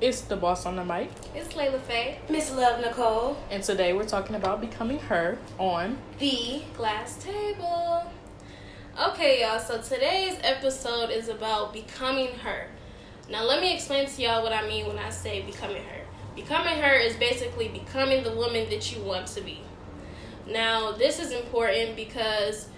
It's the boss on the mic. It's Layla Faye. Miss Love Nicole. And today we're talking about becoming her on The Glass Table. Okay, y'all, so today's episode is about becoming her. Now, let me explain to y'all what I mean when I say becoming her. Becoming her is basically becoming the woman that you want to be. Now, this is important because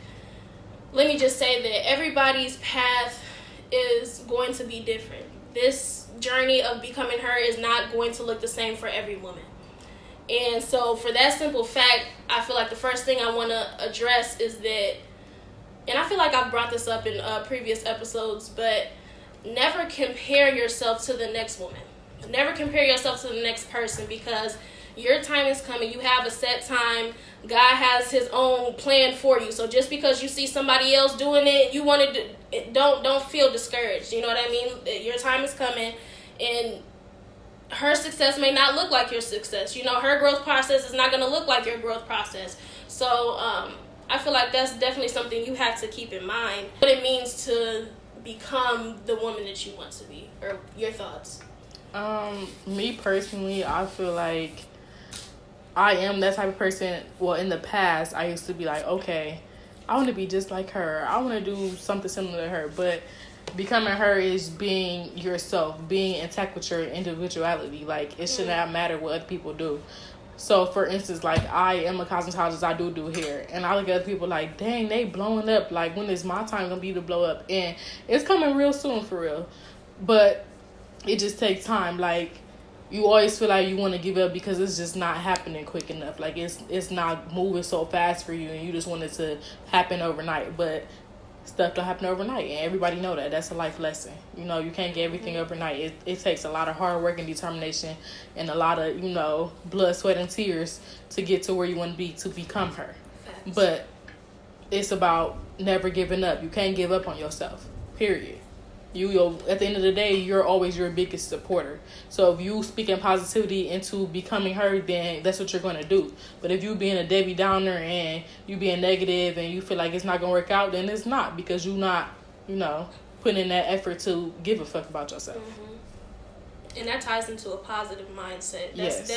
let me just say that everybody's path is going to be different. This journey of becoming her is not going to look the same for every woman. And so for that simple fact, I feel like the first thing I want to address is that, and I feel like I've brought this up in previous episodes, but never compare yourself to the next woman. Never compare yourself to the next person, because your time is coming. You have a set time. God has his own plan for you. So just because you see somebody else doing it, you want to don't feel discouraged. You know what I mean? Your time is coming, and her success may not look like your success. You know, her growth process is not going to look like your growth process. So I feel like that's definitely something you have to keep in mind. What it means to become the woman that you want to be, or your thoughts. Me personally, I feel like I am that type of person. Well, in the past, I used to be like, okay, I want to be just like her. I want to do something similar to her. But becoming her is being yourself, being intact with your individuality. Like, it should not matter what other people do. So, for instance, like, I am a cosmetologist. I do hair. And I look at other people like, dang, they blowing up. Like, when is my time going to be to blow up? And it's coming real soon, for real. But it just takes time. Like, you always feel like you want to give up because it's just not happening quick enough. Like, it's not moving so fast for you, and you just want it to happen overnight. But stuff don't happen overnight, and everybody know that. That's a life lesson. You know, you can't get everything overnight. It takes a lot of hard work and determination and a lot of, you know, blood, sweat, and tears to get to where you want to be, to become her. Facts. But it's about never giving up. You can't give up on yourself, period. You at the end of the day, you're always your biggest supporter. So if you speaking positivity into becoming her, then that's what you're going to do. But if you being a Debbie Downer and you being negative and you feel like it's not going to work out, then it's not, because you're not, you know, putting in that effort to give a fuck about yourself. Mm-hmm. And that ties into a positive mindset. Yes.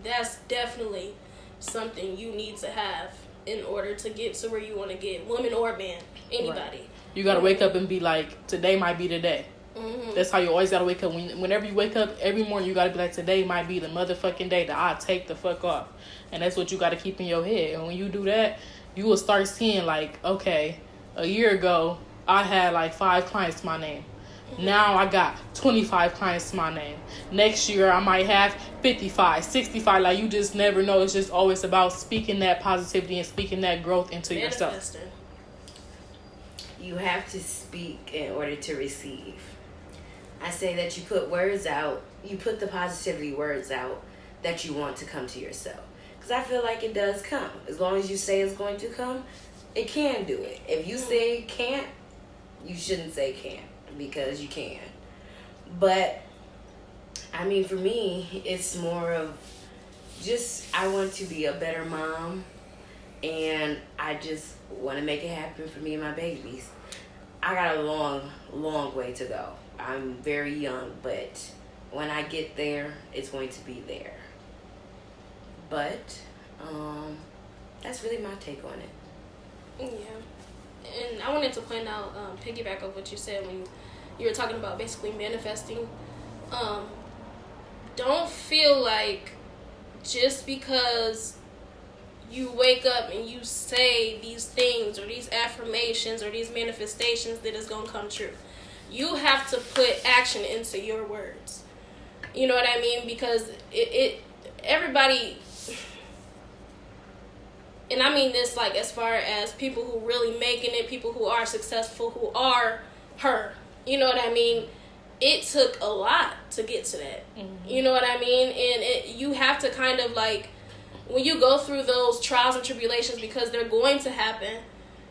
That's definitely something you need to have in order to get to where you want to get, woman or man, anybody. Right. You got to wake up and be like, today might be the day. Mm-hmm. That's how you always got to wake up. Whenever you wake up every morning, you got to be like, today might be the motherfucking day that I take the fuck off. And that's what you got to keep in your head. And when you do that, you will start seeing like, okay, a year ago, I had like 5 clients to my name. Mm-hmm. Now I got 25 clients to my name. Next year, I might have 55, 65. Like, you just never know. It's just always about speaking that positivity and speaking that growth into yourself. You have to speak in order to receive. I say that you put words out, you put the positivity words out that you want to come to yourself. Because I feel like it does come. As long as you say it's going to come, it can do it. If you say it can't, you shouldn't say can't, because you can. But, I mean, for me, it's more of just, I want to be a better mom, and I just want to make it happen for me and my babies. I got a long way to go. I'm very young, but when I get there, it's going to be there. But that's really my take on it. Yeah. And I wanted to point out, piggyback of what you said when you were talking about basically manifesting. Don't feel like just because you wake up and you say these things or these affirmations or these manifestations that it's going to come true. You have to put action into your words. You know what I mean? Because everybody, and I mean this like as far as people who really making it, people who are successful, who are her. You know what I mean? It took a lot to get to that. Mm-hmm. You know what I mean? And you have to kind of like, when you go through those trials and tribulations, because they're going to happen,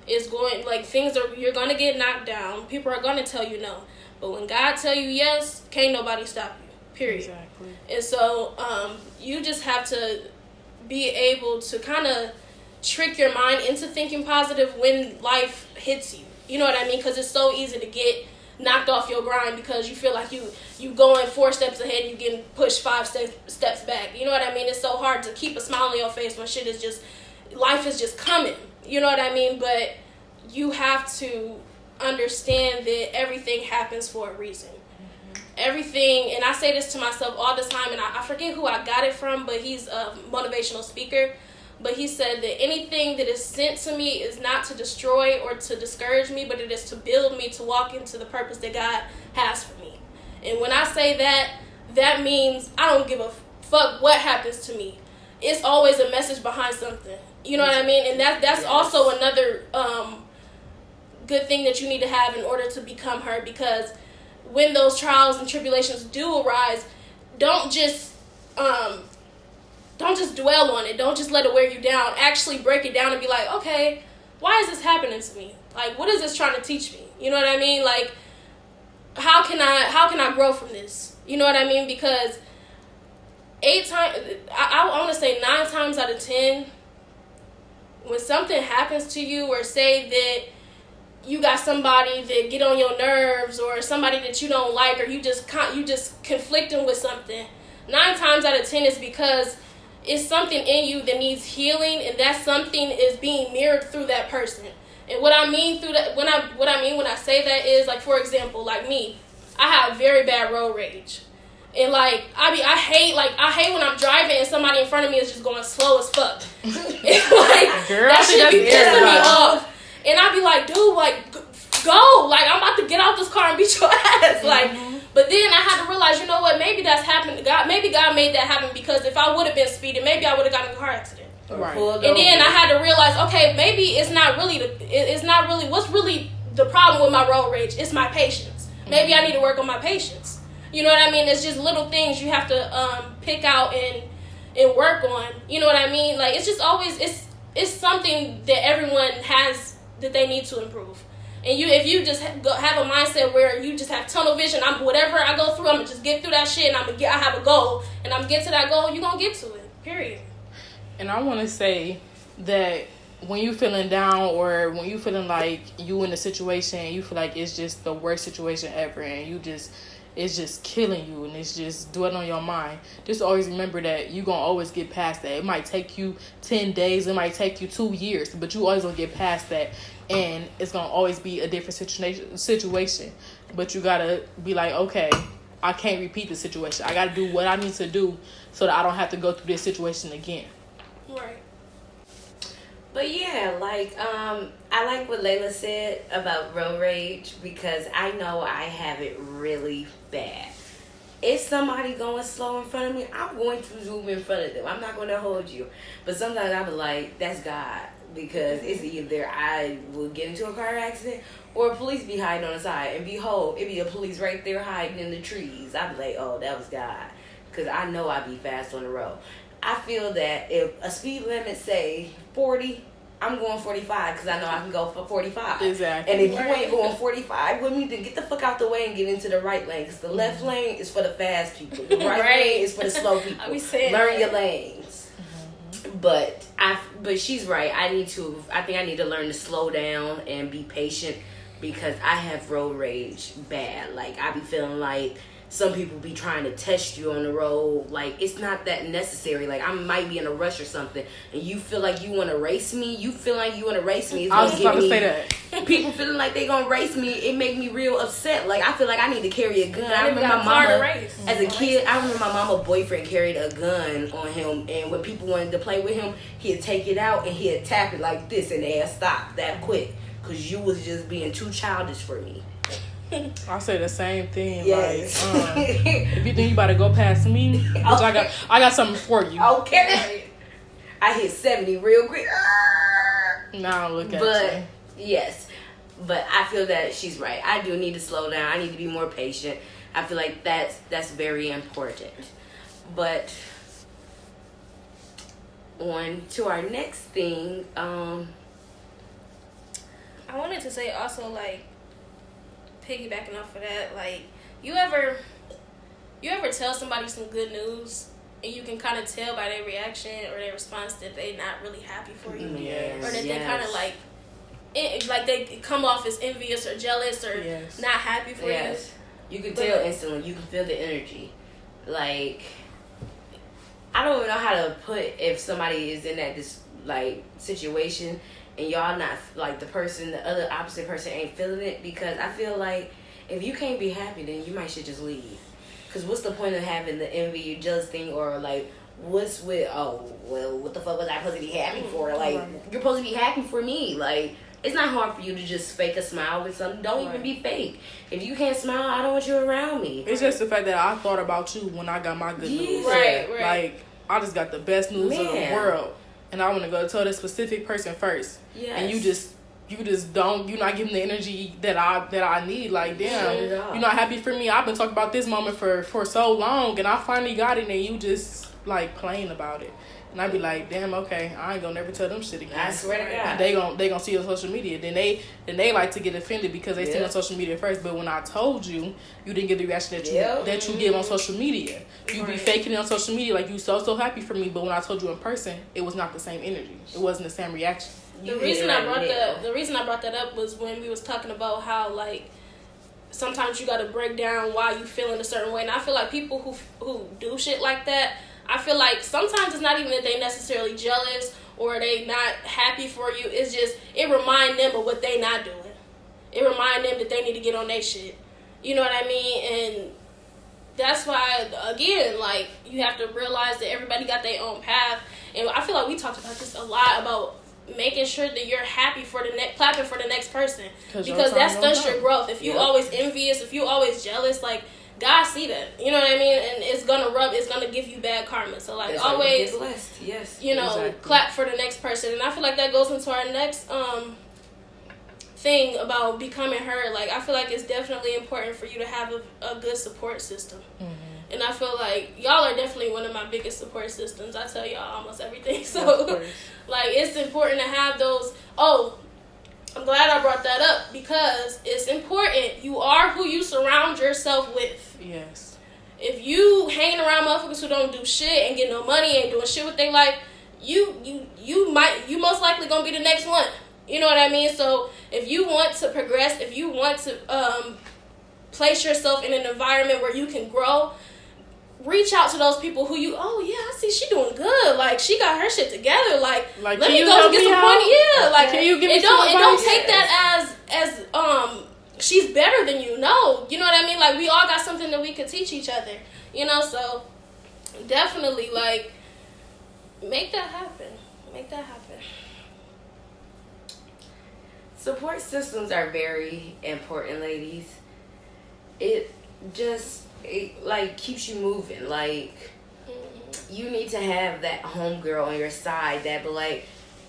you're going to get knocked down. People are going to tell you no. But when God tell you yes, can't nobody stop you, period. Exactly. And so you just have to be able to kind of trick your mind into thinking positive when life hits you. You know what I mean? Because it's so easy to get knocked off your grind because you feel like you going 4 steps ahead and you getting pushed 5 steps back. You know what I mean? It's so hard to keep a smile on your face when shit is just, life is just coming. You know what I mean? But you have to understand that everything happens for a reason. Everything, and I say this to myself all the time, and I forget who I got it from, but he's a motivational speaker. But he said that anything that is sent to me is not to destroy or to discourage me, but it is to build me to walk into the purpose that God has for me. And when I say that, that means I don't give a fuck what happens to me. It's always a message behind something. You know what I mean? And that's also another good thing that you need to have in order to become her, because when those trials and tribulations do arise, don't just dwell on it. Don't just let it wear you down. Actually break it down and be like, okay, why is this happening to me? Like, what is this trying to teach me? You know what I mean? Like, how can I grow from this? You know what I mean? Because I want to say 9 times out of 10, when something happens to you, or say that you got somebody that get on your nerves, or somebody that you don't like, or you just conflicting with something, 9 times out of 10 is because it's something in you that needs healing, and that something is being mirrored through that person. And what I mean through that, what I mean when I say that is, like, for example, like me, I have very bad road rage. And like I hate when I'm driving and somebody in front of me is just going slow as fuck. And like, girl, that shit be pissing me off. And I be like, dude, like, go. Like, I'm about to get out this car and beat your ass. Like, but then I had to realize, you know what? Maybe that's happened. Maybe God made that happen, because if I would have been speeding, maybe I would have gotten in a car accident. Right. And then I had to realize, okay, maybe it's not really what's really the problem with my road rage. It's my patience. Maybe I need to work on my patience. You know what I mean? It's just little things you have to pick out and work on. You know what I mean? Like, it's just always it's something that everyone has that they need to improve. And if you just have a mindset where you just have tunnel vision, whatever I go through, I'm gonna just get through that shit, and I have a goal, and I'm get to that goal, you're gonna get to it. Period. And I want to say that when you feeling down, or when you feeling like you in a situation and you feel like it's just the worst situation ever, and it's just killing you, and it's just dwelling on your mind, just always remember that you're going to always get past that. It might take you 10 days, it might take you 2 years, but you always going to get past that, and it's going to always be a different situation. But you got to be like, okay, I can't repeat the situation. I got to do what I need to do so that I don't have to go through this situation again. Right. But yeah, like, I like what Layla said about road rage, because I know I have it really bad. If somebody going slow in front of me, I'm going to zoom in front of them. I'm not going to hold you. But sometimes I'm like, that's God, because it's either I will get into a car accident, or a police be hiding on the side, and behold, it be a police right there hiding in the trees. I be like, oh, that was God, because I know I be fast on the road. I feel that if a speed limit say 40, I'm going 45, because I know I can go for 45. Exactly. And if you ain't going 45 with me, then get the fuck out the way and get into the right lane. Because the left lane is for the fast people. The right lane is for the slow people. I be saying Learn your lanes. But she's right. I think I need to learn to slow down and be patient, because I have road rage bad. Like, I be feeling like some people be trying to test you on the road. Like, it's not that necessary. Like, I might be in a rush or something, and you feel like you want to race me. You feel like you want to race me. I was just about to say that. People feeling like they gonna race me, it make me real upset. Like, I feel like I need to carry a gun. I remember my mama, as a kid, I remember my mama boyfriend carried a gun on him, and when people wanted to play with him, he'd take it out and he'd tap it like this, and they'd stop that quick, because you was just being too childish for me. I say the same thing. Yes. Like, if you think you about to go past me, bitch, I got something for you. Okay. I hit 70 real quick. Now look at but you. Yes, but I feel that she's right. I do need to slow down. I need to be more patient. I feel like that's very important. But on to our next thing. I wanted to say also, like, piggybacking off of that, like, you ever tell somebody some good news, and you can kind of tell by their reaction or their response that they're not really happy for you, Yes, or that they kind of like, like they come off as envious or jealous or not happy for you. You can tell instantly. You can feel the energy. Like, I don't even know how to put if somebody is in that situation and y'all not like the other opposite person ain't feeling it, because I feel like if you can't be happy, then you might should just leave. Because what's the point of having the envy or jealous thing, or like what's with what the fuck was I supposed to be happy for? Like you're supposed to be happy for me. Like it's not hard for you to just fake a smile with something. Don't even be fake. If you can't smile, I don't want you around me. It's just the fact that I thought about you when I got my good news. Right. Like I just got the best news in the world, and I want to go tell this specific person first. Yes. And you just don't. You're not giving the energy that I need. Like damn, you're not happy for me. I've been talking about this moment for so long, and I finally got it, and you just like playing about it. And I'd be like, damn, okay, I ain't gonna never tell them shit again. I swear to God. They gonna see it on social media. Then they like to get offended because they see it on social media first. But when I told you, you didn't get the reaction that you give on social media. You be faking it on social media like you so happy for me. But when I told you in person, it was not the same energy. It wasn't the same reaction. The reason I brought that up was when we was talking about how like sometimes you got to break down why you feeling a certain way. And I feel like people who do shit like that, I feel like sometimes it's not even that they necessarily jealous or they not happy for you. It's just, it remind them of what they not doing. It remind them that they need to get on their shit. You know what I mean? And that's why, again, like, you have to realize that everybody got their own path. And I feel like we talked about this a lot, about making sure that you're happy for clapping for the next person. Because that stunts your growth. If you always envious, if you always jealous, like, God see that, you know what I mean, and it's gonna give you bad karma. So like always, clap for the next person. And I feel like that goes into our next thing about becoming her. Like I feel like it's definitely important for you to have a good support system. Mm-hmm. And I feel like y'all are definitely one of my biggest support systems. I tell y'all almost everything. So like it's important to have those. I'm glad I brought that up because it's important. You are who you surround yourself with. Yes. If you hanging around motherfuckers who don't do shit and get no money, ain't doing shit with their life, you most likely gonna be the next one. You know what I mean? So if you want to progress, if you want to place yourself in an environment where you can grow, reach out to those people who I see she doing good. Like she got her shit together. Like let me go get some point. Yeah, like can you give me don't take that as she's better than you. No, you know what I mean? Like we all got something that we could teach each other. You know, so definitely like make that happen. Make that happen. Support systems are very important, ladies. It like keeps you moving. Like you need to have that homegirl on your side that be like,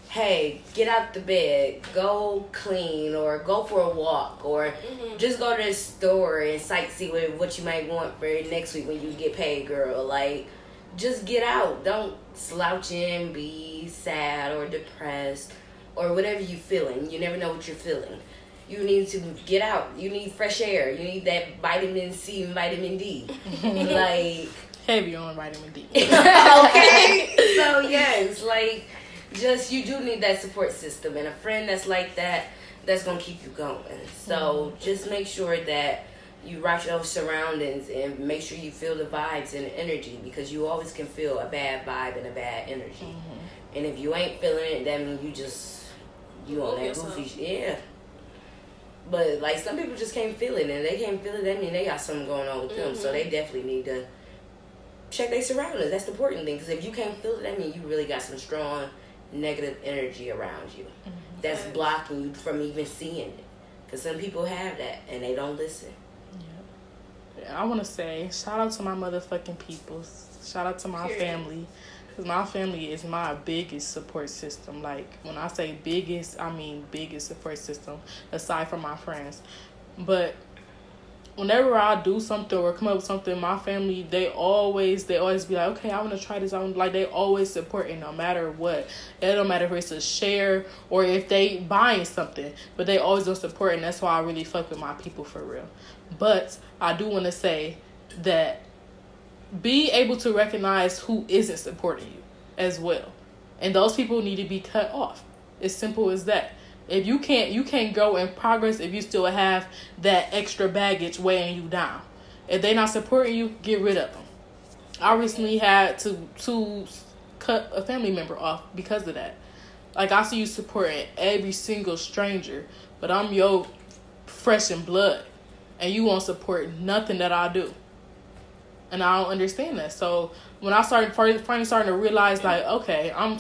hey, get out the bed, go clean, or go for a walk, or just go to the store and sightsee with what you might want for next week when you get paid, girl. Like just get out. Don't slouch in, be sad or depressed or whatever you feeling. You never know what you're feeling. You need to get out. You need fresh air. You need that vitamin C and vitamin D. Like heavy on vitamin D. Okay. So yes, like just you do need that support system and a friend that's like that, that's gonna keep you going. So just make sure that you watch your surroundings and make sure you feel the vibes and the energy, because you always can feel a bad vibe and a bad energy. And if you ain't feeling it, that means you on that goofy shit. Yeah. But like some people just can't feel it, and they can't feel it, that means they got something going on with them. So they definitely need to check their surroundings. That's the important thing, because if you can't feel it, that means you really got some strong negative energy around you that's blocking you from even seeing it. Because some people have that and they don't listen. I want to say shout out to my motherfucking peoples. Shout out to my family. Because my family is my biggest support system. Like, when I say biggest, I mean biggest support system, aside from my friends. But whenever I do something or come up with something, my family, they always be like, okay, I want to try this. Like, they always support it no matter what. It don't matter if it's a share or if they buying something. But they always don't support it, and that's why I really fuck with my people for real. But I do want to say that be able to recognize who isn't supporting you as well. And those people need to be cut off. As simple as that. If you can't go in progress if you still have that extra baggage weighing you down. If they not supporting you, get rid of them. I recently had to cut a family member off because of that. Like, I see you supporting every single stranger, but I'm your fresh in blood, and you won't support nothing that I do. And I don't understand that. So when I finally starting to realize, like, okay, I'm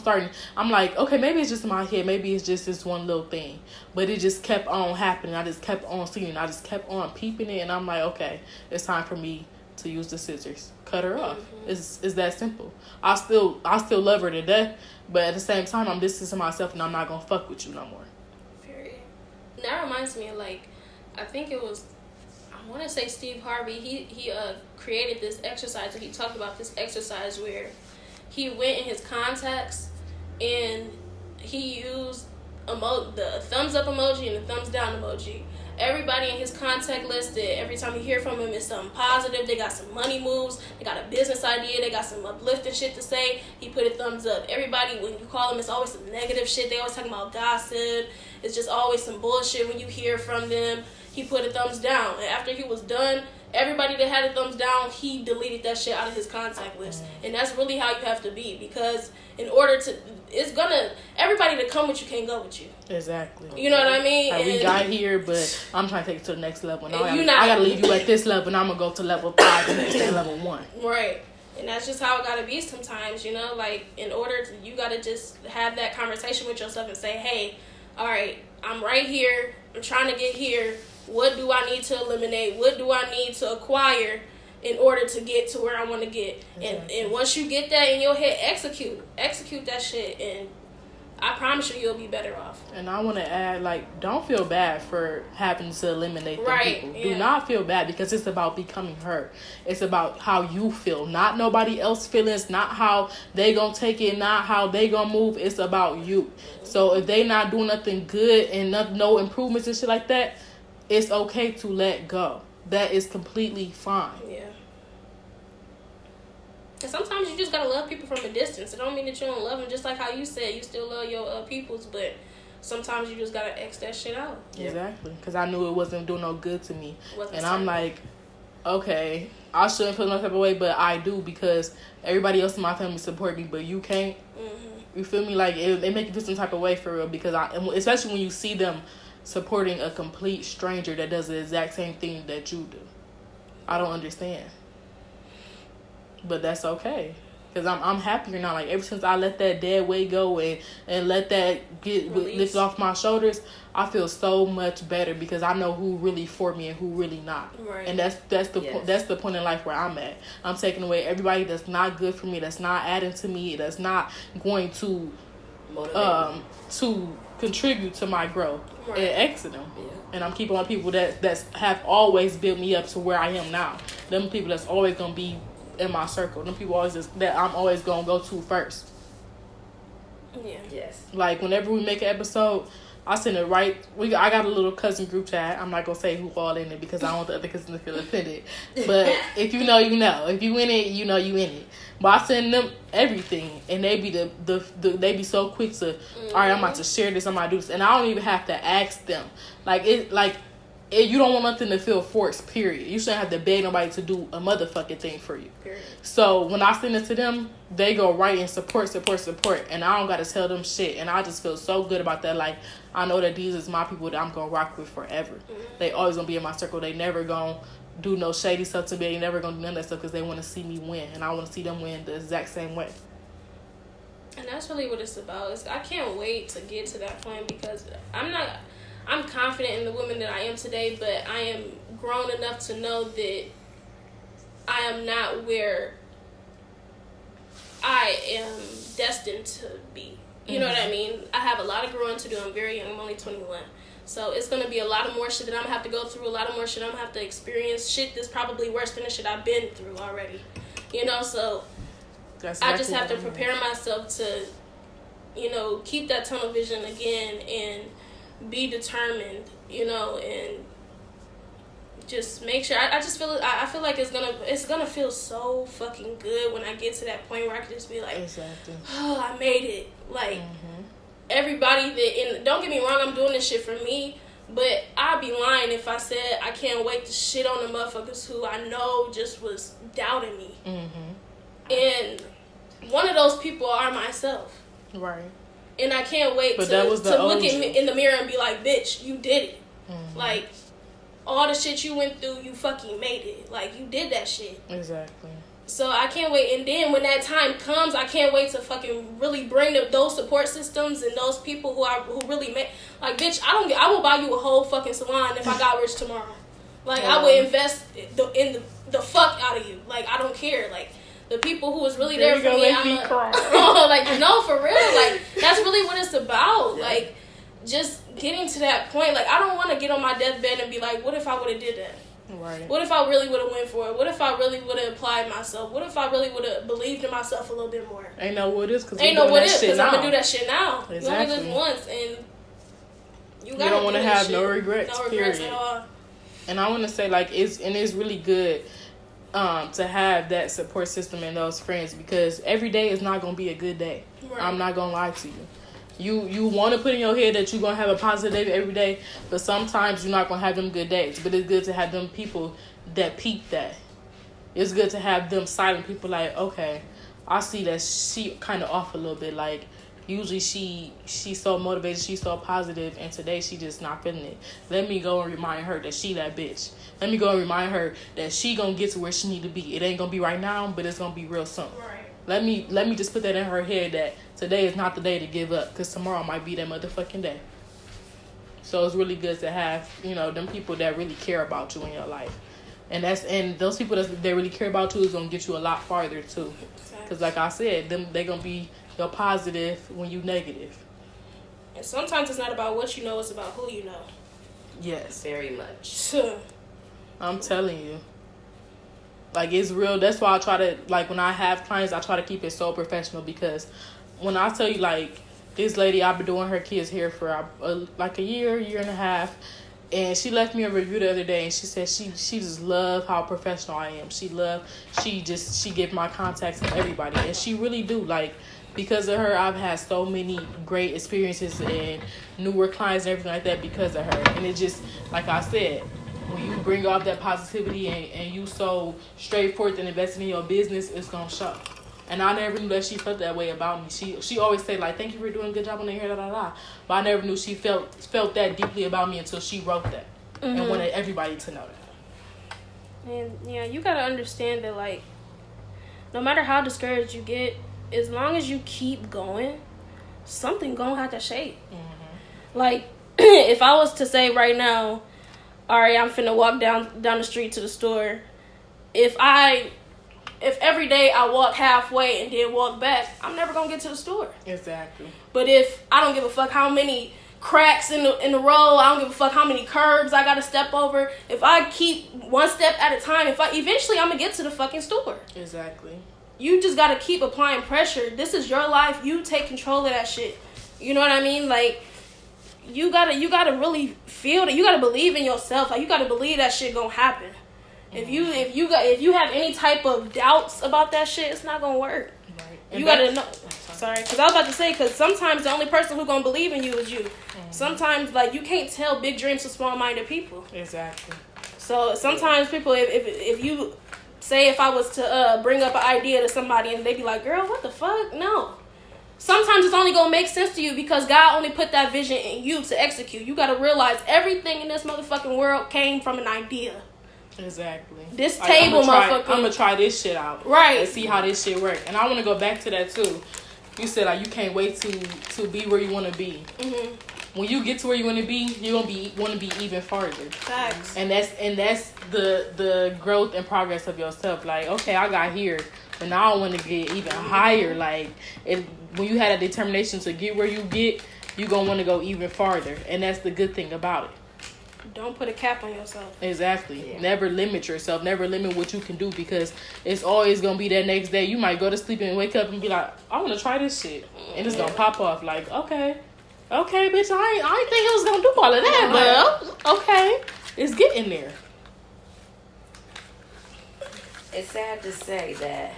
like, okay, maybe it's just in my head. Maybe it's just this one little thing. But it just kept on happening. I just kept on seeing it. I just kept on peeping it. And I'm like, okay, it's time for me to use the scissors. Cut her off. It's that simple. I still love her to death. But at the same time, I'm distancing myself and I'm not going to fuck with you no more. Period. That reminds me of, like, I think it was, I want to say Steve Harvey. He created this exercise, or he talked about this exercise where he went in his contacts and he used the thumbs up emoji and the thumbs down emoji. Everybody in his contact list, every time you hear from him, it's something positive. They got some money moves. They got a business idea. They got some uplifting shit to say. He put a thumbs up. Everybody, when you call them, it's always some negative shit. They always talking about gossip. It's just always some bullshit when you hear from them. He put a thumbs down. And after he was done, everybody that had a thumbs down, he deleted that shit out of his contact list. And that's really how you have to be, because in order to, everybody that come with you can't go with you. Exactly. You know what I mean? Like, we got here, but I'm trying to take it to the next level. Now I gotta leave you at this level, and I'm gonna go to level 5 and stay level 1. Right. And that's just how it gotta be sometimes, you know? Like, in order to, you gotta just have that conversation with yourself and say, hey, all right, I'm right here. I'm trying to get here. What do I need to eliminate? What do I need to acquire in order to get to where I want to get? Exactly. And once you get that in your head, execute that shit, and I promise you'll be better off. And I want to add, like, don't feel bad for having to eliminate the people. Yeah. Do not feel bad, because it's about becoming her. It's about how you feel, not nobody else's feelings, not how they gonna take it, not how they gonna move. It's about you. So if they not doing nothing good and no improvements and shit like that, it's okay to let go. That is completely fine. Yeah. And sometimes you just gotta love people from a distance. It don't mean that you don't love them. Just like how you said, you still love your peoples, but sometimes you just gotta X that shit out. Exactly. Because I knew it wasn't doing no good to me. And I'm like, okay, I shouldn't feel no type of way, but I do, because everybody else in my family support me, but you can't. Mm-hmm. You feel me? Like, it make you feel some type of way for real, because especially when you see them supporting a complete stranger that does the exact same thing that you do. I don't understand. But that's okay. Because I'm happier now. Like, ever since I let that dead weight go and let that get lifted off my shoulders, I feel so much better, because I know who really for me and who really not. Right. And that's the point in life where I'm at. I'm taking away everybody that's not good for me, that's not adding to me, that's not going to contribute to my growth, and exit them. Yeah. And I'm keeping on people that have always built me up to where I am now. Them people that's always gonna be in my circle. Them people that I'm always gonna go to first. Yeah. Yes. Like, whenever we make an episode, I send it right. I got a little cousin group chat. I'm not gonna say who all in it, because I don't want the other cousins to feel offended. But if you know, you know. If you in it, you know you in it. But I send them everything, and they be they be so quick to, all right, I'm about to share this, I'm about to do this, and I don't even have to ask them. You don't want nothing to feel forced, period. You shouldn't have to beg nobody to do a motherfucking thing for you. Period. So when I send it to them, they go right and support, and I don't got to tell them shit, and I just feel so good about that. Like, I know that these is my people that I'm going to rock with forever. Mm-hmm. They always going to be in my circle. They never going to do no shady stuff to me. They never going to do none of that stuff, because they want to see me win, and I want to see them win the exact same way. And that's really what it's about. I can't wait to get to that point, because I'm confident in the woman that I am today, but I am grown enough to know that I am not where I am destined to be. You know what I mean? I have a lot of growing to do. I'm very young. I'm only 21. So it's going to be a lot of more shit that I'm going to have to go through, a lot of more shit I'm going to have to experience, shit that's probably worse than the shit I've been through already. You know, so I just have to prepare myself to, keep that tunnel vision again and be determined, and just make sure. I feel like it's gonna feel so fucking good when I get to that point where I can just be like, exactly. Oh, I made it. Like, everybody and don't get me wrong, I'm doing this shit for me, but I'd be lying if I said I can't wait to shit on the motherfuckers who I know just was doubting me. And one of those people are myself. Right. And I can't wait to look at me in the mirror and be like, bitch, you did it. Like, all the shit you went through, you fucking made it. Like, you did that shit. Exactly. So I can't wait. And then when that time comes, I can't wait to fucking really bring those support systems and those people who really make, like, bitch, I will buy you a whole fucking salon if I got rich tomorrow. Like, I would invest in the fuck out of you. Like, I don't care. Like, the people who was really there for me, like, no, for real. Like, that's really what it's about. Like, just getting to that point. Like, I don't want to get on my deathbed and be like, what if I would have did that? Right. What if I really would have went for it? What if I really would have applied myself? What if I really would have believed in myself a little bit more? Ain't no what is because I'm gonna do that shit now. Exactly. You only live once, and you don't want to have no regrets. No regrets at all. And I want to say, like, it's really good to have that support system and those friends, because every day is not gonna be a good day. Right. I'm not gonna lie to you. You want to put in your head that you're going to have a positive day every day, but sometimes you're not going to have them good days. But it's good to have them people that peep that. It's good to have them silent people like, okay, I see that she kind of off a little bit. Like, usually she's so motivated, she's so positive, and today she just not feeling it. Let me go and remind her that she that bitch. Let me go and remind her that she going to get to where she need to be. It ain't going to be right now, but it's going to be real soon. Right. Let me just put that in her head that today is not the day to give up, because tomorrow might be that motherfucking day. So it's really good to have, them people that really care about you in your life. And those people that really care about you is going to get you a lot farther too. Because like I said, they're going to be your positive when you negative. And sometimes it's not about what you know, it's about who you know. Yes, very much. I'm telling you. Like, it's real. That's why I try to, like, when I have clients, I try to keep it so professional, because when I tell you, like, this lady, I've been doing her kids' hair for like a year and a half, and she left me a review the other day, and she said she just love how professional I am. She give my contacts to everybody, and she really do. Like, because of her, I've had so many great experiences and newer clients and everything like that because of her. And it just, like I said, when you bring off that positivity and you so straightforward and invested in your business, it's gonna show. And I never knew that she felt that way about me. She always say, like, thank you for doing a good job on the hair, But I never knew she felt that deeply about me until she wrote that. And wanted everybody to know that. And yeah, you gotta understand that, like, no matter how discouraged you get, as long as you keep going, something gonna have to shake. Like, if I was to say right now, all right, I'm finna walk down the street to the store. If every day I walk halfway and then walk back, I'm never gonna get to the store. Exactly. But if I don't give a fuck how many cracks in the road, I don't give a fuck how many curbs I gotta step over. If I keep one step at a time, eventually I'm gonna get to the fucking store. Exactly. You just gotta keep applying pressure. This is your life. You take control of that shit. You know what I mean? Like, you gotta really feel that. You gotta believe in yourself. Like, you gotta believe that shit gonna happen. If you have any type of doubts about that shit, it's not gonna work. Right. You gotta know. Sorry, because I was about to say, because sometimes the only person who's gonna believe in you is you. Sometimes, like, you can't tell big dreams to small-minded people. Exactly. So sometimes people, if you say, if I was to bring up an idea to somebody and they be like, girl, what the fuck? No. Sometimes it's only gonna make sense to you because God only put that vision in you to execute. You gotta realize everything in this motherfucking world came from an idea. Exactly. This table, motherfucker. I'm gonna try this shit out. Right. And see how this shit work. And I want to go back to that too. You said, like, you can't wait to be where you want to be. When you get to where you want to be, you're gonna want to be even farther. Facts. And that's the growth and progress of yourself. Like, okay, I got here, but now I want to get even higher. Like, when you had a determination to get where you get, you're gonna want to go even farther. And that's the good thing about it. Don't put a cap on yourself. Exactly. Yeah. Never limit yourself. Never limit what you can do, because it's always going to be that next day. You might go to sleep and wake up and be like, I want to try this shit. And it's going to pop off like, okay, bitch, I ain't think it was going to do all of that, but okay. It's getting there. It's sad to say that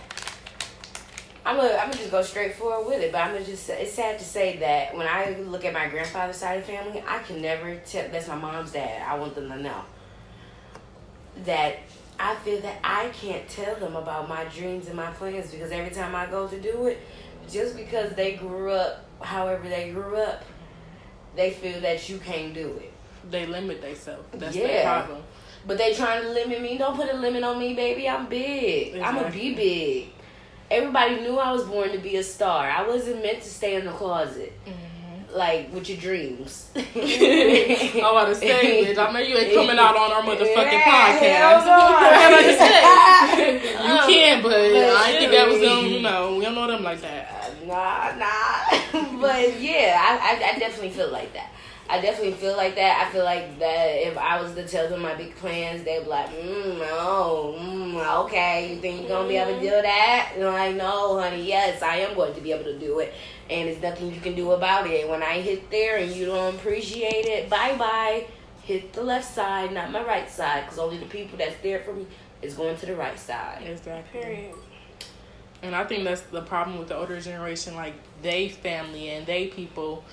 I'm gonna just go straight forward with it, but it's sad to say that when I look at my grandfather's side of the family, I can never tell, that's my mom's dad, I want them to know that I feel that I can't tell them about my dreams and my plans, because every time I go to do it, just because they grew up however they grew up, they feel that you can't do it. They limit themselves. That's their problem. But they trying to limit me. Don't put a limit on me, baby. I'm big. Exactly. I'm going to be big. Everybody knew I was born to be a star. I wasn't meant to stay in the closet. Mm-hmm. Like, with your dreams. I'm about to say, bitch. I know you ain't coming out on our motherfucking podcast. You can, but I think that was them, we don't know them like that. Nah. But, yeah, I definitely feel like that. I feel like that if I was to tell them my big plans, they'd be like, okay, you think you're going to be able to do that? And I'm like, no, honey, yes, I am going to be able to do it. And there's nothing you can do about it. When I hit there and you don't appreciate it, bye-bye. Hit the left side, not my right side, because only the people that's there for me is going to the right side. Exactly. Period. And I think that's the problem with the older generation, like, they family and they people,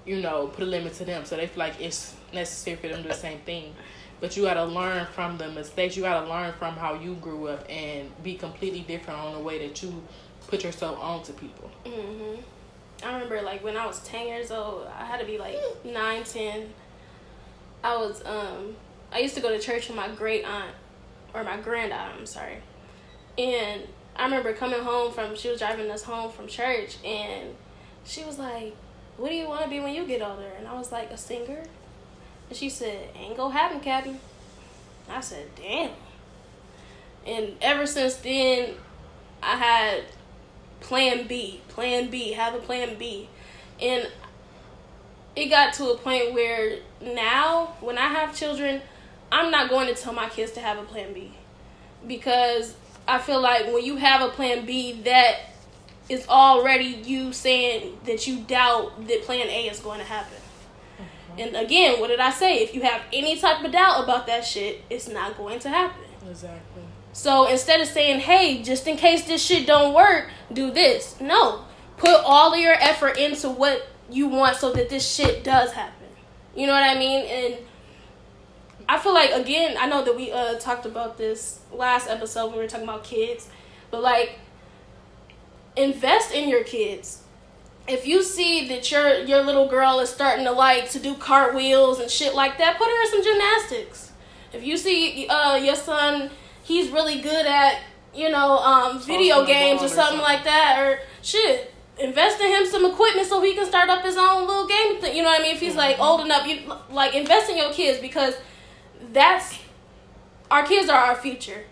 put a limit to them. So they feel like it's necessary for them to do the same thing. But you got to learn from the mistakes. You got to learn from how you grew up and be completely different on the way that you put yourself on to people. Mm-hmm. I remember, like, when I was 10 years old, I had to be, like, 9, 10. I used to go to church with my great aunt, or my grand aunt, I'm sorry. And I remember coming home she was driving us home from church, and she was like, what do you want to be when you get older? And I was like, a singer. And she said, ain't gonna happen, Captain. I said, damn. And ever since then, I had plan B, have a plan B. And it got to a point where now, when I have children, I'm not going to tell my kids to have a plan B. Because I feel like when you have a plan B, that is already you saying that you doubt that plan A is going to happen. Mm-hmm. And again, what did I say? If you have any type of doubt about that shit, it's not going to happen. Exactly. So instead of saying, hey, just in case this shit don't work, do this. No. Put all of your effort into what you want so that this shit does happen. You know what I mean? And I feel like, again, I know that we talked about this last episode when we were talking about kids, but like, invest in your kids. If you see that your little girl is starting to do cartwheels and shit like that, put her in some gymnastics. If you see your son, he's really good at video games or something like that, or shit, invest in him some equipment so he can start up his own little game thing. You know what I mean? If he's like old enough, you like invest in your kids, because our kids are our future,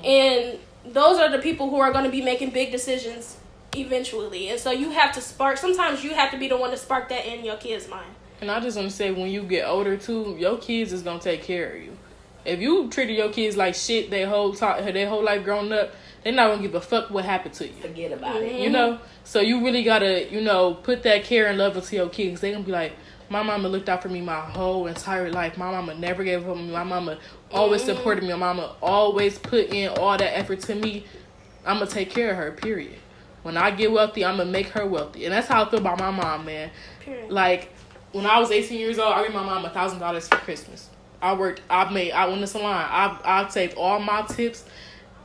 and those are the people who are going to be making big decisions eventually. And so you have to sometimes you have to be the one to spark that in your kids' mind. And I just want to say, when you get older too, your kids is going to take care of you. If you treated your kids like shit their whole life growing up, they're not going to give a fuck what happened to you. Forget about it. So you really got to, put that care and love into your kids. They're going to be like, my mama looked out for me my whole entire life. My mama never gave up on me. My mama always supported me. My mama always put in all that effort to me. I'm going to take care of her, period. When I get wealthy, I'm going to make her wealthy. And that's how I feel about my mom, man. Period. Like, when I was 18 years old, I gave my mom $1,000 for Christmas. I went to the salon. I saved all my tips,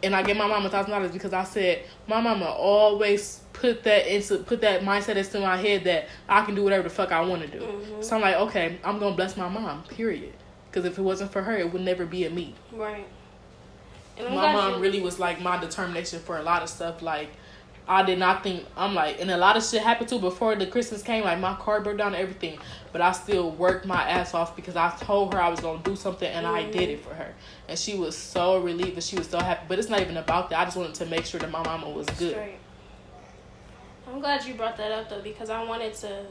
and I gave my mom $1,000 because I said, my mama always put that mindset into my head that I can do whatever the fuck I want to do. Mm-hmm. So I'm like, okay, I'm going to bless my mom, period. Because if it wasn't for her, it would never be a me. Right. And my mom really was like my determination for a lot of stuff. Like, I did not think, and a lot of shit happened too before the Christmas came, like my car broke down and everything, but I still worked my ass off because I told her I was going to do something, and I did it for her. And she was so relieved and she was so happy, but it's not even about that. I just wanted to make sure that my mama was good. Straight. I'm glad you brought that up though, because I wanted to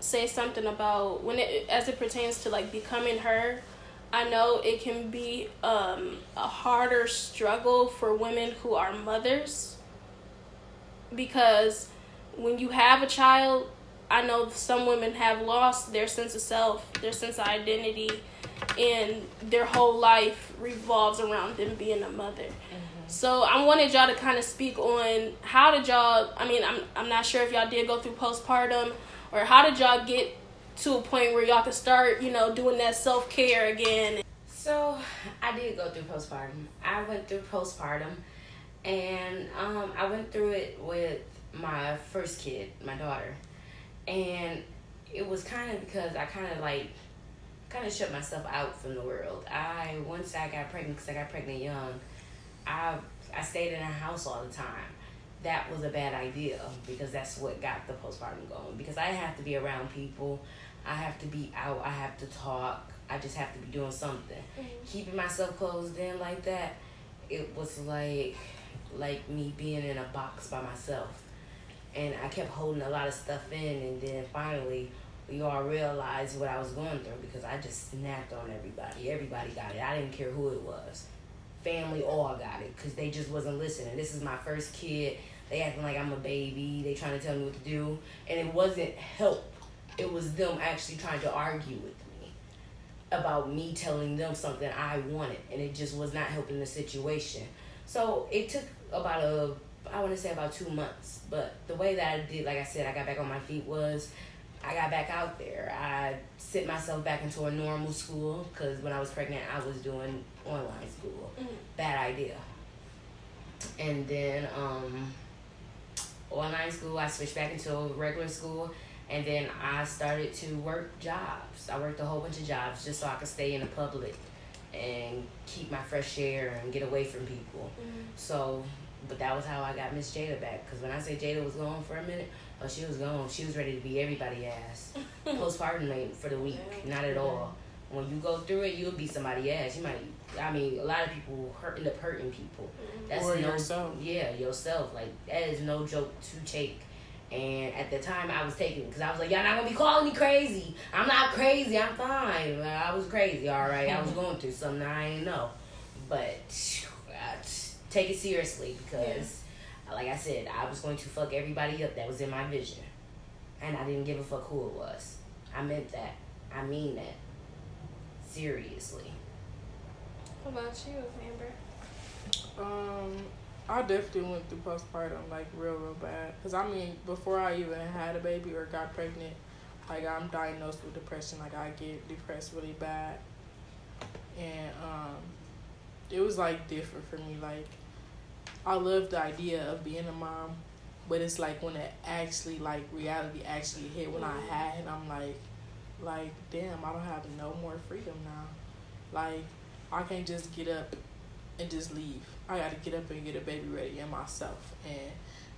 say something about as it pertains to like becoming her. I know it can be a harder struggle for women who are mothers, because when you have a child, I know some women have lost their sense of self, their sense of identity, and their whole life revolves around them being a mother. Mm-hmm. So I wanted y'all to kind of speak on how did y'all, I mean, I'm not sure if y'all did go through postpartum, or how did y'all get to a point where y'all could start, doing that self-care again. So I did go through postpartum. I went through postpartum, and I went through it with my first kid, my daughter, and it was kind of because I kind of shut myself out from the world. Once I got pregnant, because I got pregnant young, I stayed in a house all the time. That was a bad idea, because that's what got the postpartum going. Because I have to be around people, I have to be out, I have to talk, I just have to be doing something. Keeping myself closed in like that, it was like me being in a box by myself. And I kept holding a lot of stuff in, and then finally we all realized what I was going through, because I just snapped on everybody. Everybody got it. I didn't care who it was. Family all got it, because they just wasn't listening. This is my first kid. They acting like I'm a baby. They trying to tell me what to do. And it wasn't help. It was them actually trying to argue with me about me telling them something I wanted. And it just was not helping the situation. So it took about I want to say about 2 months. But the way that I did, like I said, I got back on my feet was I got back out there. I sent myself back into a normal school, because when I was pregnant, I was doing online school. Bad idea. And then online school, I switched back into a regular school, and then I started to work jobs. I worked a whole bunch of jobs just so I could stay in the public and keep my fresh air and get away from people. So, but that was how I got Miss Jada back, because when I say Jada was gone for a minute, oh, she was gone. She was ready to be everybody's ass. Postpartum ain't for the weak, not at all. When you go through it, you'll be somebody's ass. You might, a lot of people end up hurting people. That's or yourself. Yeah, yourself. Like, that is no joke to take. And at the time, I was taking it, because I was like, y'all not going to be calling me crazy. I'm not crazy. I'm fine. I was crazy, all right. I was going through something I didn't know. But take it seriously, because, like I said, I was going to fuck everybody up that was in my vision. And I didn't give a fuck who it was. I meant that. I mean that. Seriously. What about you, Amber? I definitely went through postpartum, like, real bad. Because, before I even had a baby or got pregnant, like, I'm diagnosed with depression. Like, I get depressed really bad. And, it was, like, different for me. Like, I love the idea of being a mom, but it's, like, when it actually, like, reality actually hit, when I had it, I'm like, damn, I don't have no more freedom now. Like, I can't just get up and just leave. I gotta get up and get a baby ready and myself, and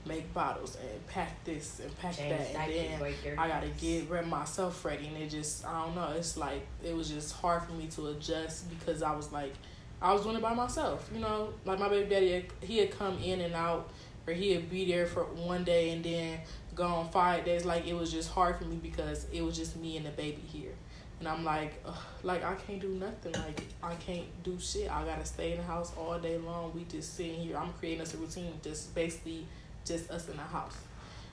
make bottles and pack this and pack that, and then I gotta get myself ready, and it just, I don't know, it's like, it was just hard for me to adjust, because I was doing it by myself, like my baby daddy, he had come in and out, or he'd be there for one day and then gone 5 days. Like, it was just hard for me, because it was just me and the baby here. And I'm like, I can't do nothing. Like, I can't do shit. I gotta stay in the house all day long. We just sitting here. I'm creating us a routine, just basically just us in the house.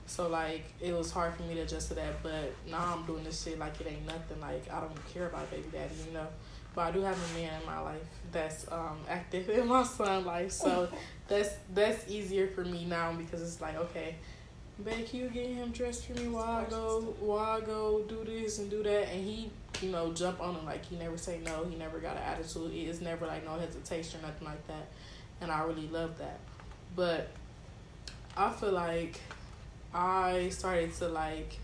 So, like, it was hard for me to adjust to that. But now I'm doing this shit like it ain't nothing. Like, I don't care about baby daddy, But I do have a man in my life that's active in my son's life. So that's easier for me now, because it's like, okay, babe, can you get him dressed for me while I go do this and do that? And he, jump on him. Like, he never say no. He never got an attitude. It's never, like, no hesitation or nothing like that. And I really love that. But I feel like I started to, like,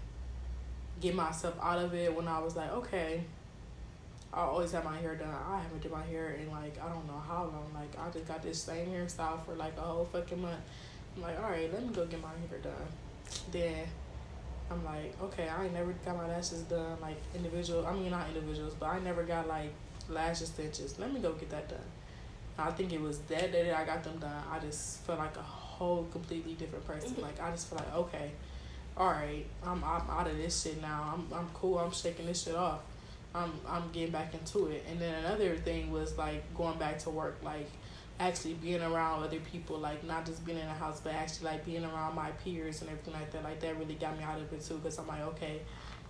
get myself out of it when I was like, okay, I always have my hair done. I haven't did my hair in, like, I don't know how long. Like, I just got this same hairstyle for, like, a whole fucking month. I'm like, all right, let me go get my hair done. Then I'm like, okay, I ain't never got my lashes done, like, not individuals, but I never got, like, lash extensions. Let me go get that done. I think it was that day that I got them done, I just felt like a whole completely different person. Like, I just feel like, okay, all right, I'm out of this shit now. I'm cool. I'm shaking this shit off. I'm getting back into it. And then another thing was, like, going back to work, like, actually being around other people, like, not just being in the house, but actually, like, being around my peers and everything like that. Like, that really got me out of it too, because I'm like, okay,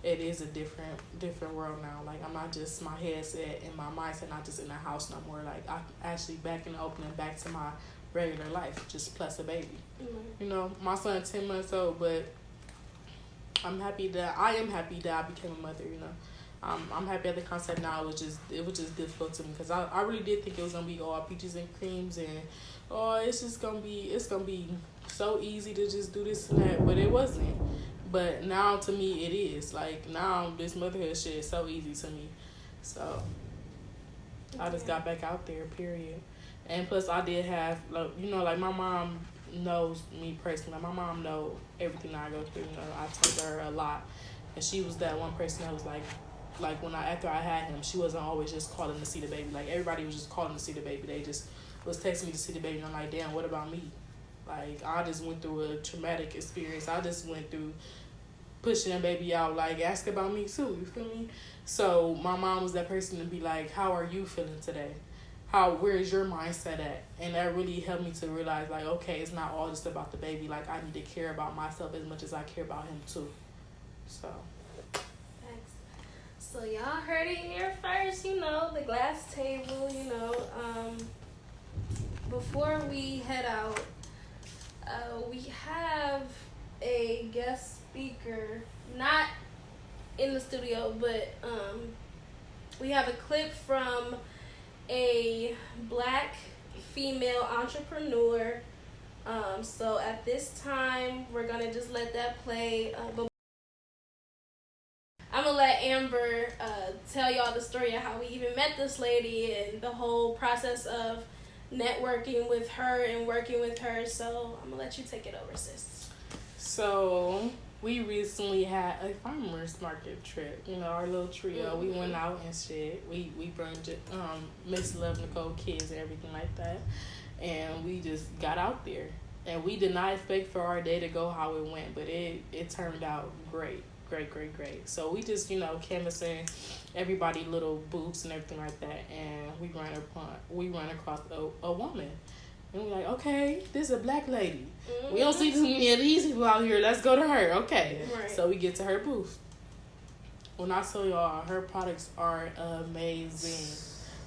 it is a different world now. Like, I'm not just my headset and my mindset not just in the house no more. Like, I'm actually back in the open and back to my regular life, just plus a baby. Mm-hmm. You know, my son's 10 months old, but I am happy that I became a mother. You know, I'm happy at the concept now. It was just difficult to me because I really did think it was gonna be all peaches and creams and it's gonna be so easy to just do this and that, but it wasn't. But now to me it is. Like now this motherhood shit is so easy to me. So I just got back out there, period. And plus I did have like my mom knows me personally. Like, my mom know everything I go through. You know, I talk to her a lot. And she was that one person that was like when after I had him, she wasn't always just calling to see the baby. Like everybody was just calling to see the baby. They just was texting me to see the baby and I'm like, damn, what about me? Like I just went through a traumatic experience. I just went through pushing a baby out, like ask about me too, you feel me? So my mom was that person to be like, how are you feeling today? Where is your mindset at? And that really helped me to realize like, okay, it's not all just about the baby. Like I need to care about myself as much as I care about him too. So thanks. So y'all heard it here first, the glass table, before we head out, we have a guest speaker, not in the studio, but we have a clip from a Black female entrepreneur. So at this time, we're gonna just let that play. But I'm gonna let Amber tell y'all the story of how we even met this lady and the whole process of networking with her and working with her. So I'm gonna let you take it over, sis. So we recently had a farmer's market trip, our little trio. Mm-hmm. We went out and shit. We brought Miss Love Nicole kids and everything like that. And we just got out there. And we did not expect for our day to go how it went, but it turned out great. Great. So we just, canvassing everybody little booths and everything like that. And we ran across a woman. And we're like, okay, this is a Black lady. Mm-hmm. We don't see too many of these people out here. Let's go to her. Okay. Right. So we get to her booth. When I tell y'all, her products are amazing.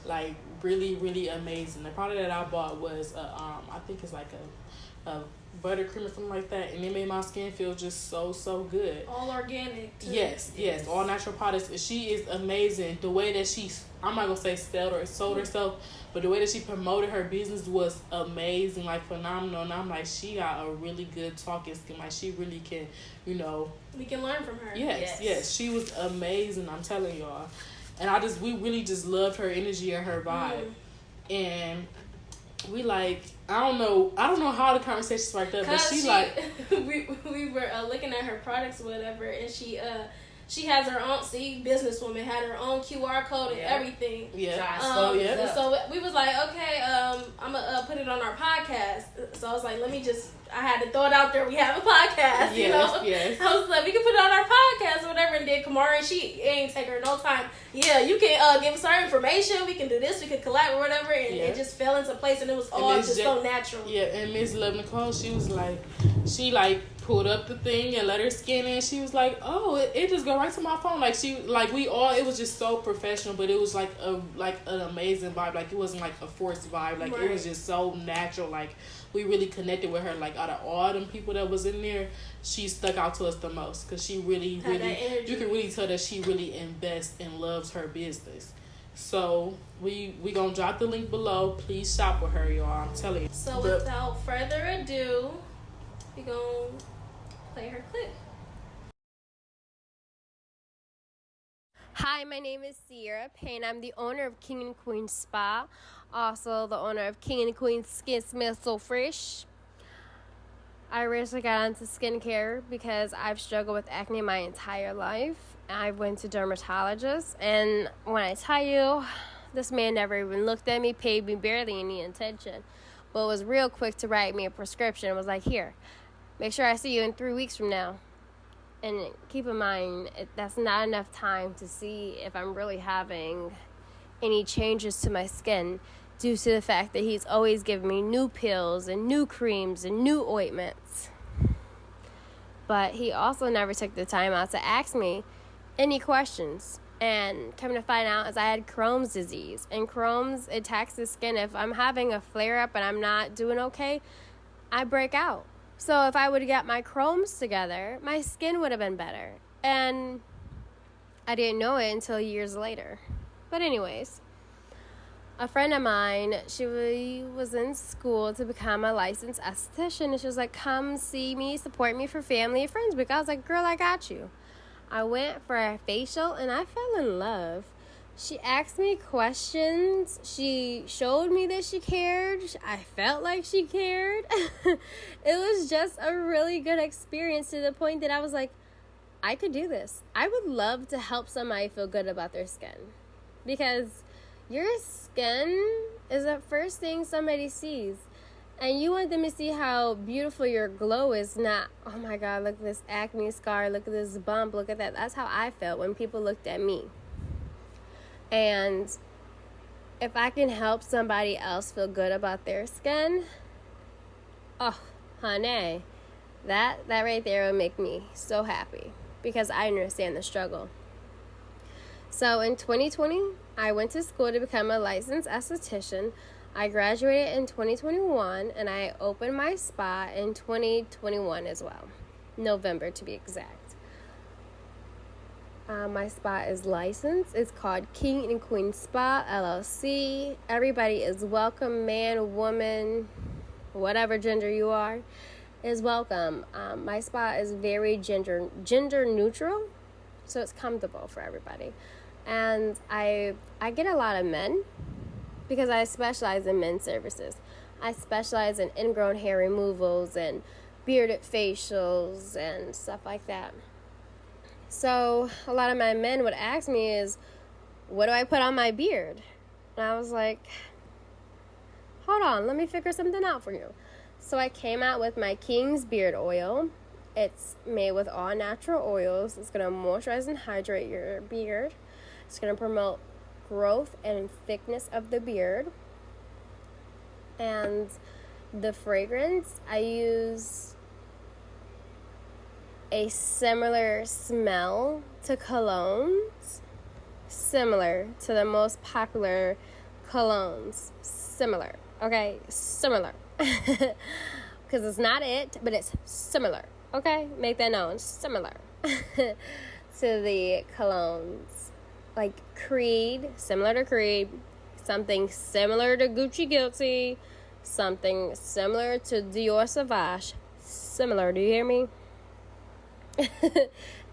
Like, really, really amazing. The product that I bought was, I think it's like a buttercream or something like that. And it made my skin feel just so good. All organic, too. Yes. All natural products. She is amazing. The way that I'm not going to say sold herself, but the way that she promoted her business was amazing, like phenomenal. And I'm like, she got a really good talking skin. Like she really can, we can learn from her. Yes. She was amazing, I'm telling y'all. And we really just loved her energy and her vibe. And we like, I don't know how the conversation sparked up, but we were looking at her products or whatever, and she has her own, businesswoman, had her own QR code and everything. Yeah. So we was like, okay, I'm going to put it on our podcast. So I was like, I had to throw it out there. We have a podcast, Yes. I was like, we can put it on our podcast or whatever. And then Kamara, and she ain't take her no time. Yeah, you can give us our information. We can do this. We can collab or whatever. And it just fell into place. And it was all just so natural. Yeah, and Miss Love Nicole, she was like, pulled up the thing and let her scan in. She was like, oh, it just go right to my phone. It was just so professional, but it was like an amazing vibe. Like it wasn't like a forced vibe. Like It was just so natural. Like we really connected with her. Like out of all them people that was in there, she stuck out to us the most because she really, you can really tell that she really invests and loves her business. So we gonna drop the link below. Please shop with her, y'all. I'm telling you. So without further ado, we gonna play her clip. Hi, my name is Sierra Payne. I'm the owner of King and Queen Spa. Also the owner of King and Queen Skin Smells So Fresh. I recently got into skincare because I've struggled with acne my entire life. I went to dermatologists, and when I tell you, this man never even looked at me, paid me barely any attention, but was real quick to write me a prescription. It was like, here, make sure I see you in 3 weeks from now. And keep in mind, that's not enough time to see if I'm really having any changes to my skin due to the fact that he's always giving me new pills and new creams and new ointments. But he also never took the time out to ask me any questions. And coming to find out is I had Crohn's disease. And Crohn's attacks the skin. If I'm having a flare-up and I'm not doing okay, I break out. So if I would have got my Crohn's together, my skin would have been better. And I didn't know it until years later. But anyways, a friend of mine, she was in school to become a licensed esthetician. And she was like, come see me, support me for family and friends week. I was like, girl, I got you. I went for a facial and I fell in love. She asked me questions. She showed me that she cared. I felt like she cared. It was just a really good experience to the point that I was like, I could do this. I would love to help somebody feel good about their skin. Because your skin is the first thing somebody sees. And you want them to see how beautiful your glow is, not, oh my God, look at this acne scar, look at this bump, look at that. That's how I felt when people looked at me. And if I can help somebody else feel good about their skin, oh, honey, that right there would make me so happy because I understand the struggle. So in 2020, I went to school to become a licensed esthetician. I graduated in 2021, and I opened my spa in 2021 as well. November, to be exact. My spa is licensed. It's called King and Queen Spa, LLC. Everybody is welcome. Man, woman, whatever gender you are, is welcome. My spa is very gender neutral, so it's comfortable for everybody. And I get a lot of men, because I specialize in men's services. I specialize in ingrown hair removals and bearded facials and stuff like that. So a lot of my men would ask me is, what do I put on my beard? And I was like, hold on, let me figure something out for you. So I came out with my King's Beard Oil. It's made with all natural oils. It's going to moisturize and hydrate your beard. It's going to promote growth and thickness of the beard. And the fragrance, I use a similar smell to colognes, similar to the most popular colognes. Similar, okay? Similar. Because it's not it, but it's similar, okay? Make that known. Similar to the colognes. Like Creed, similar to Creed, something similar to Gucci Guilty, something similar to Dior Sauvage, similar, do you hear me?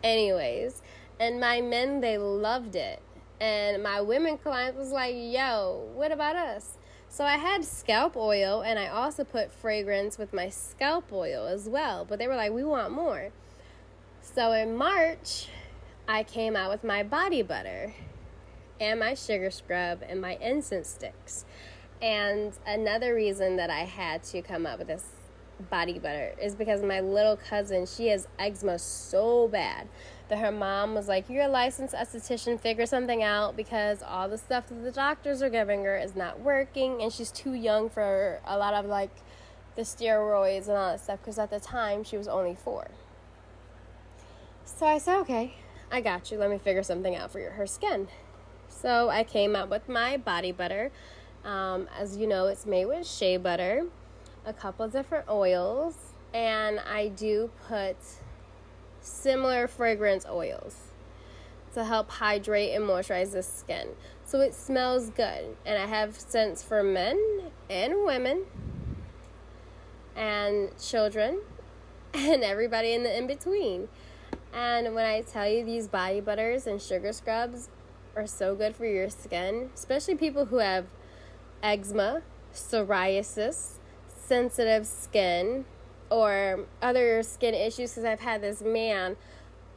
Anyways, and my men, they loved it, and my women clients was like, yo, what about us? So I had scalp oil, and I also put fragrance with my scalp oil as well, but they were like, we want more. So in March, I came out with my body butter and my sugar scrub and my incense sticks. And another reason that I had to come up with this body butter is because my little cousin, she has eczema so bad that her mom was like, you're a licensed esthetician, figure something out, because all the stuff that the doctors are giving her is not working, and she's too young for a lot of like the steroids and all that stuff, because at the time she was only 4. So I said, okay, I got you. Let me figure something out for her skin. So I came out with my body butter. As you know, it's made with shea butter, a couple different oils, and I do put similar fragrance oils to help hydrate and moisturize the skin. So it smells good. And I have scents for men and women and children and everybody in the in-between. And when I tell you these body butters and sugar scrubs are so good for your skin, especially people who have eczema, psoriasis, sensitive skin, or other skin issues, because I've had this man,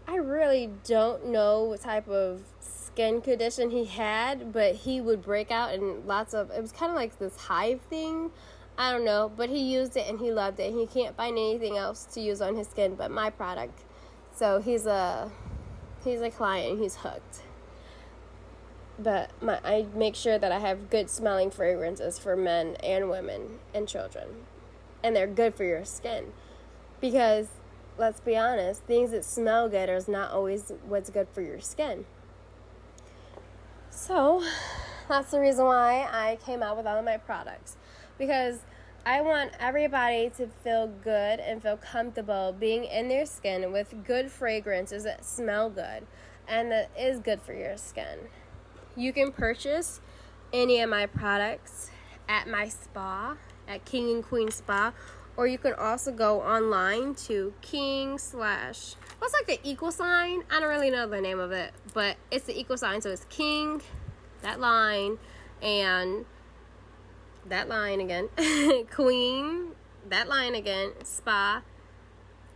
I really don't know what type of skin condition he had, but he would break out in lots of, it was kind of like this hive thing, I don't know, but he used it and he loved it, and he can't find anything else to use on his skin but my product. So he's a client and he's hooked. But I make sure that I have good smelling fragrances for men and women and children. And they're good for your skin. Because, let's be honest, things that smell good is not always what's good for your skin. So that's the reason why I came out with all of my products, because I want everybody to feel good and feel comfortable being in their skin with good fragrances that smell good and that is good for your skin. You can purchase any of my products at my spa, at King and Queen Spa, or you can also go online to what's like the equal sign? I don't really know the name of it, but it's the equal sign. So it's King, that line, and that line again, Queen, that line again, Spa.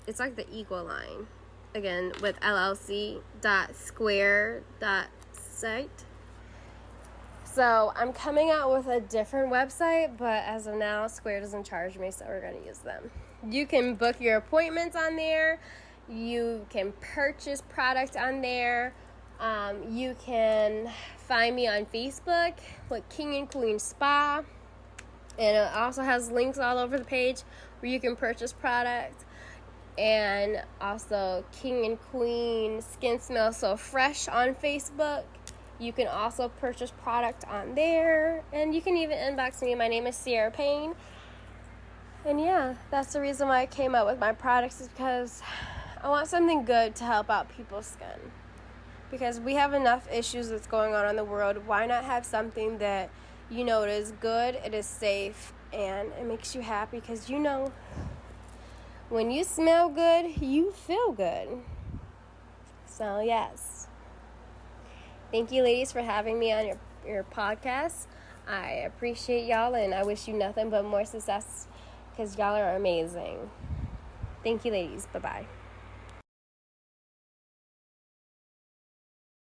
It's like the equal line again with llc.square.site. So I'm coming out with a different website, but as of now, Square doesn't charge me, so we're going to use them. You can book your appointments on there. You can purchase products on there. You can find me on Facebook with King and Queen Spa. And it also has links all over the page where you can purchase products. And also King and Queen Skin Smells So Fresh on Facebook. You can also purchase product on there. And you can even inbox me. My name is Sierra Payne. And yeah, that's the reason why I came out with my products, is because I want something good to help out people's skin. Because we have enough issues that's going on in the world. Why not have something that you know it is good, it is safe, and it makes you happy? Because you know, when you smell good, you feel good. So yes. Thank you, ladies, for having me on your podcast. I appreciate y'all, and I wish you nothing but more success, because y'all are amazing. Thank you, ladies. Bye-bye.